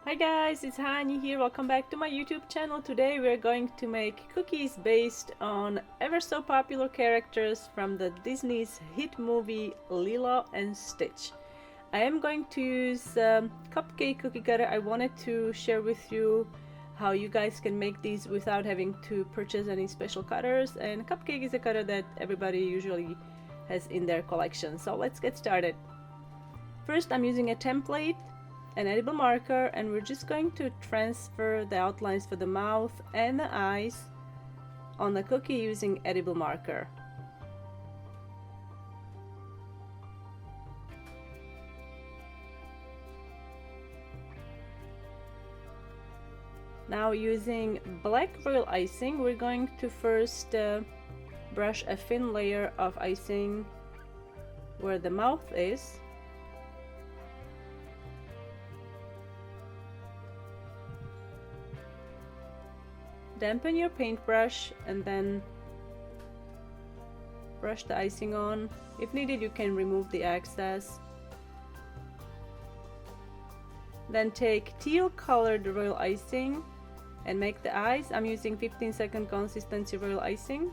Hi guys, it's Hani here. Welcome back to my YouTube channel. Today we're going to make cookies based on ever so popular characters from the Disney's hit movie Lilo and Stitch. I am going to use cupcake cookie cutter. I wanted to share with you how you guys can make these without having to purchase any special cutters, and cupcake is a cutter that everybody usually has in their collection. So let's get started. First, I'm using a template, an edible marker, and we're just going to transfer the outlines for the mouth and the eyes on the cookie using edible marker. Now, using black royal icing, we're going to first brush a thin layer of icing where the mouth is. Dampen your paintbrush and then brush the icing on. If needed, you can remove the excess. Then take teal colored royal icing and make the eyes. I'm using 15-second consistency royal icing.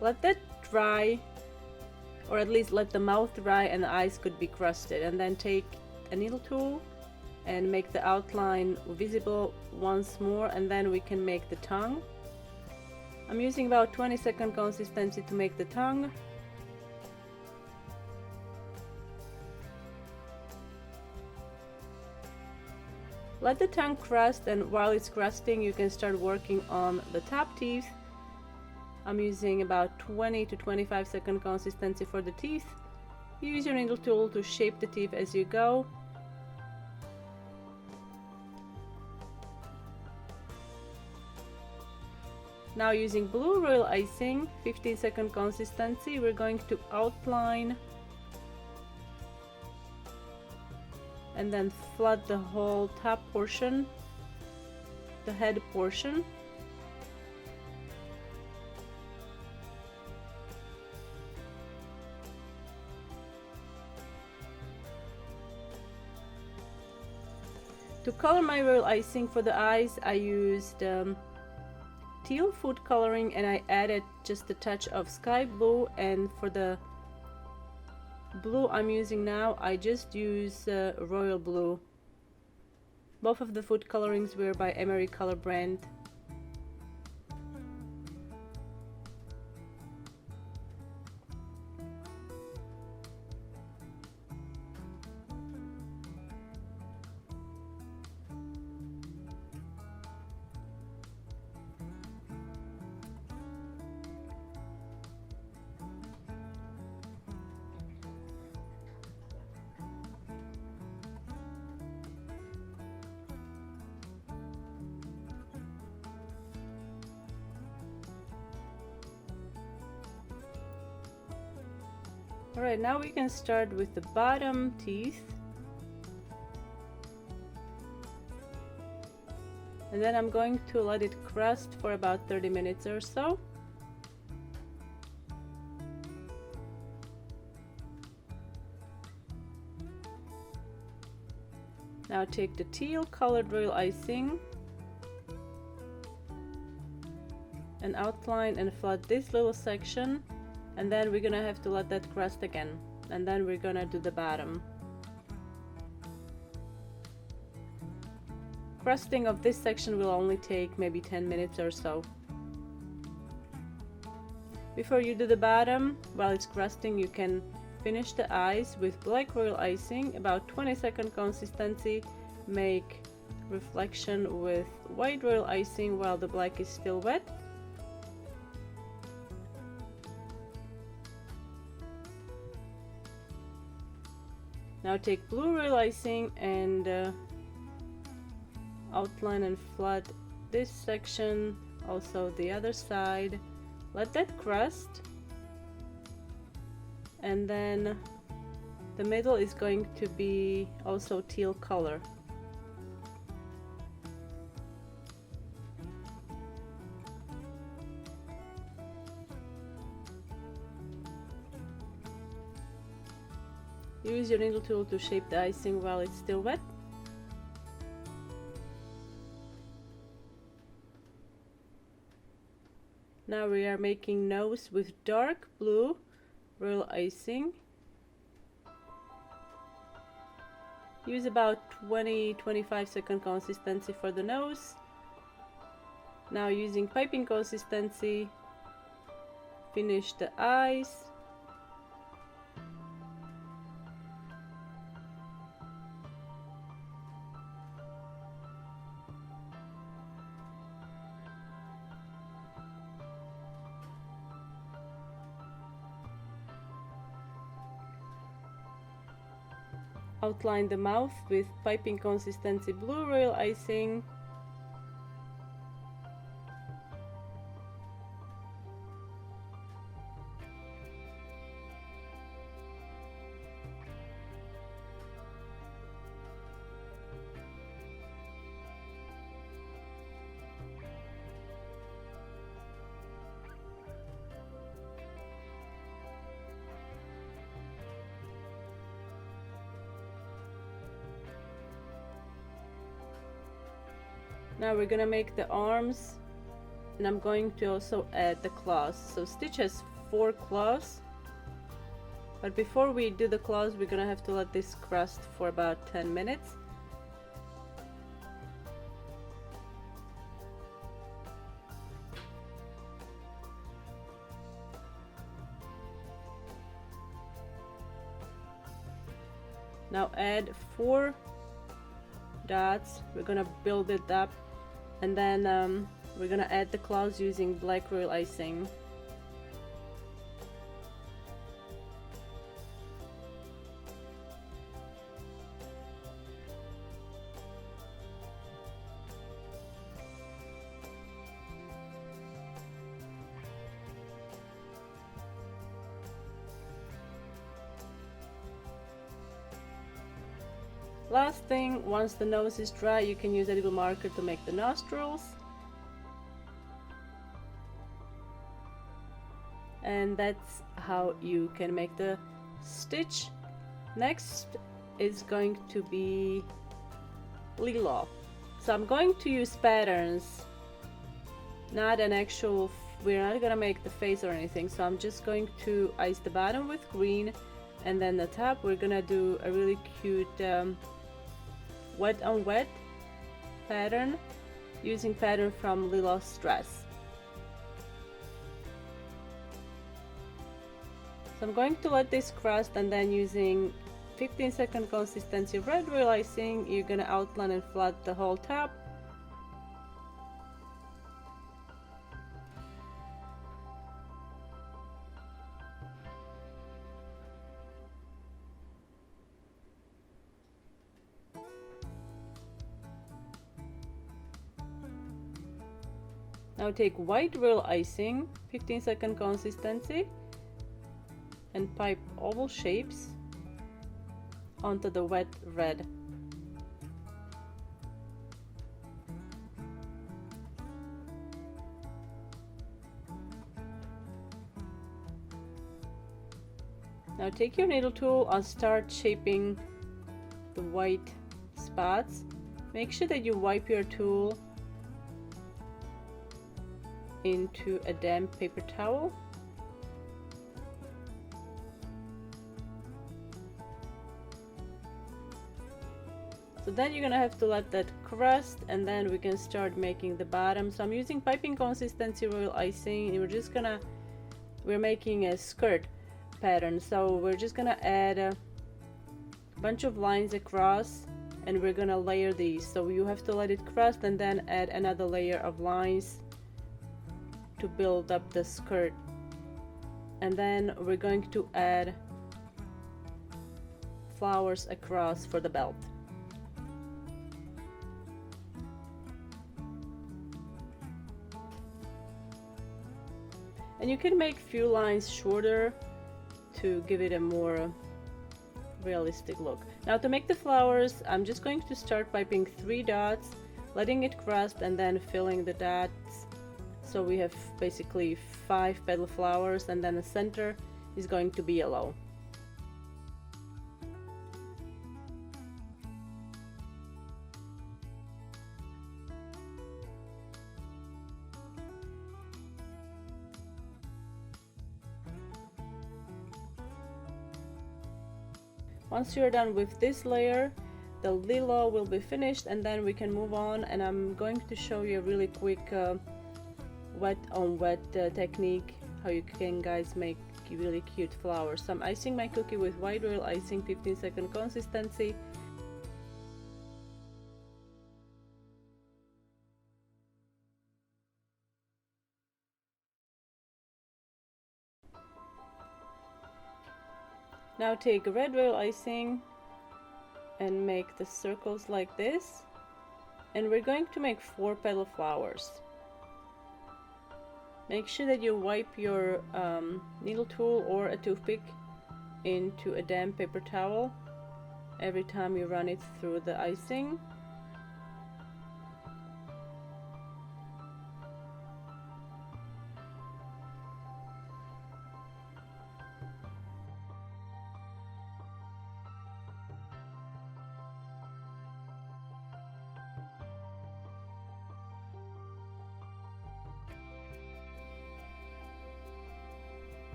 Let that dry, or at least let the mouth dry and the eyes could be crusted, and then take a needle tool and make the outline visible once more, and then we can make the tongue. I'm using about 20-second consistency to make the tongue. Let the tongue crust, and while it's crusting you can start working on the top teeth. I'm using about 20 to 25-second consistency for the teeth. Use your needle tool to shape the teeth as you go. Now, using blue royal icing, 15-second consistency, we're going to outline and then flood the whole top portion, the head portion. To color my royal icing for the eyes, I used teal food coloring, and I added just a touch of sky blue, and for the blue I'm using now, I just use royal blue. Both of the food colorings were by Emery Color brand. Alright, now we can start with the bottom teeth. And then I'm going to let it crust for about 30 minutes or so. Now take the teal colored royal icing and outline and flood this little section, and then we're gonna have to let that crust again, and then we're gonna do the bottom. Crusting of this section will only take maybe 10 minutes or so. Before you do the bottom, while it's crusting, you can finish the eyes with black royal icing, about 20-second consistency. Make reflection with white royal icing while the black is still wet. Now take blue royal icing and outline and flood this section, also the other side. Let that crust, and then The middle is going to be also teal color. Use your needle tool to shape the icing while it's still wet. Now we are making nose with dark blue royal icing. Use about 20-25 second consistency for the nose. Now using piping consistency, finish the eyes. Outline the mouth with piping consistency blue royal icing. Now we're gonna make the arms, and I'm going to also add the claws. So Stitch has 4 claws, but before we do the claws we're gonna have to let this crust for about 10 minutes. Now add 4 dots. We're gonna build it up, and then we're gonna add the claws using black royal icing. Last thing, once the nose is dry, you can use a little marker to make the nostrils. And that's how you can make the stitch. Next is going to be Lilo. So I'm going to use patterns, not an actual, we're not gonna make the face or anything. So I'm just going to ice the bottom with green, and then the top we're gonna do a really cute wet on wet pattern using pattern from Lilo's dress. So I'm going to let this crust, and then using 15-second consistency red royal icing, you're gonna outline and flat the whole top. Now take white royal icing, 15-second consistency, and pipe oval shapes onto the wet red. Now take your needle tool and start shaping the white spots. Make sure that you wipe your tool into a damp paper towel. So then you're gonna have to let that crust, and then we can start making the bottom. So I'm using piping consistency royal icing, and we're making a skirt pattern. So we're just gonna add a bunch of lines across, and we're gonna layer these. So you have to let it crust and then add another layer of lines to build up the skirt. And then we're going to add flowers across for the belt. And you can make few lines shorter to give it a more realistic look. Now to make the flowers, I'm just going to start piping 3 dots, letting it crust, and then filling the dots. So we have basically 5 petal flowers, and then the center is going to be yellow. Once you're done with this layer, the Lilo will be finished, and then we can move on, and I'm going to show you a really quick wet on wet technique, how you can guys make really cute flowers. So I'm icing my cookie with white royal icing, 15-second consistency. Now take red royal icing and make the circles like this, and we're going to make 4 petal flowers. Make sure that you wipe your needle tool or a toothpick into a damp paper towel every time you run it through the icing.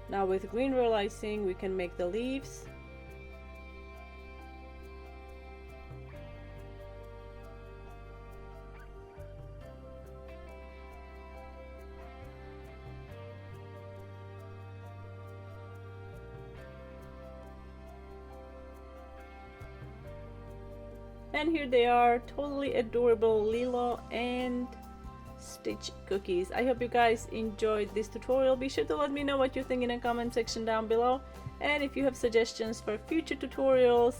Now with green royal icing we can make the leaves. And here they are, totally adorable Lilo and Stitch cookies. I hope you guys enjoyed this tutorial. Be sure to let me know what you think in the comment section down below, and if you have suggestions for future tutorials,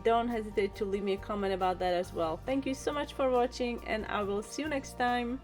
don't hesitate to leave me a comment about that as well. Thank you so much for watching, and I will see you next time.